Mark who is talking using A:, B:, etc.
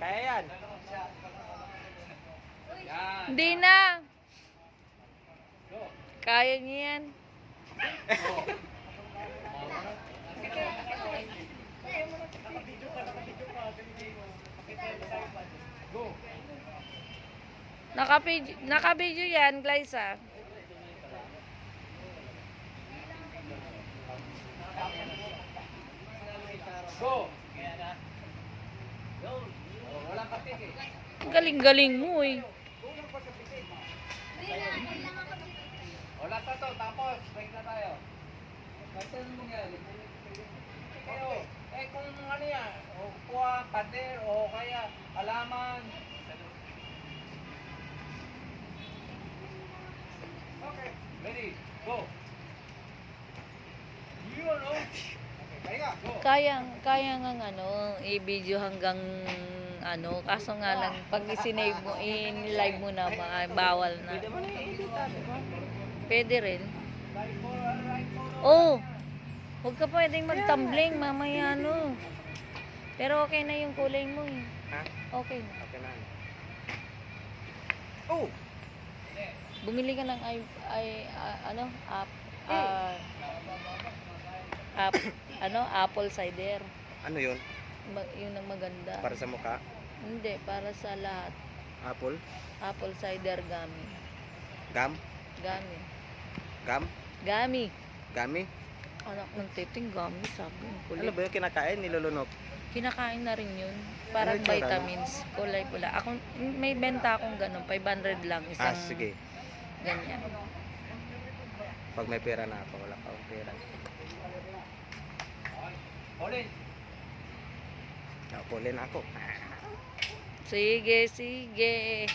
A: Kaya yan.
B: Hindi na. Kaya niya yan. Naka-video yan, Glyza.
A: Go! Walang kapit eh.
B: Galing-galing mo eh.
A: Wala pa to, tapos break na tayo. Kasi ano mangyari? Kayo, kung ano yan, o kuha, pader, o kaya alaman. Okay, ready, go. Yun, no? Okay, go.
B: Kaya nga i-video hanggang kaso nga lang pag isinave mo, in-live mo na, bawal na.
A: Pwede mo na i-edit, diba?
B: Pwede rin. Oh, huwag ka pwedeng mag-tumbling mamaya Pero okay na yung kulay mo eh.
A: Ha?
B: Okay na.
A: Okay na. Oh!
B: Bumili ka ng apple cider.
A: Ano yun?
B: Yun ang maganda.
A: Para sa mukha?
B: Hindi, para sa lahat.
A: Apple?
B: Apple cider gummy.
A: Gum?
B: Gummy.
A: Gum?
B: Gummy.
A: Gummy?
B: Anak ng titing gummy, sabi ng
A: Ano
B: kulay.
A: ba yung kinakain? Nilulunok?
B: Kinakain na rin yun. Parang
A: Ano yung tsura?
B: vitamins. Kulay pula. May benta akong ganun. 500 lang. Isang
A: Sige.
B: ganyan.
A: Pag may pera na ako, wala pa akong pera. Pauline! Pauline ako.
B: Sige, sige.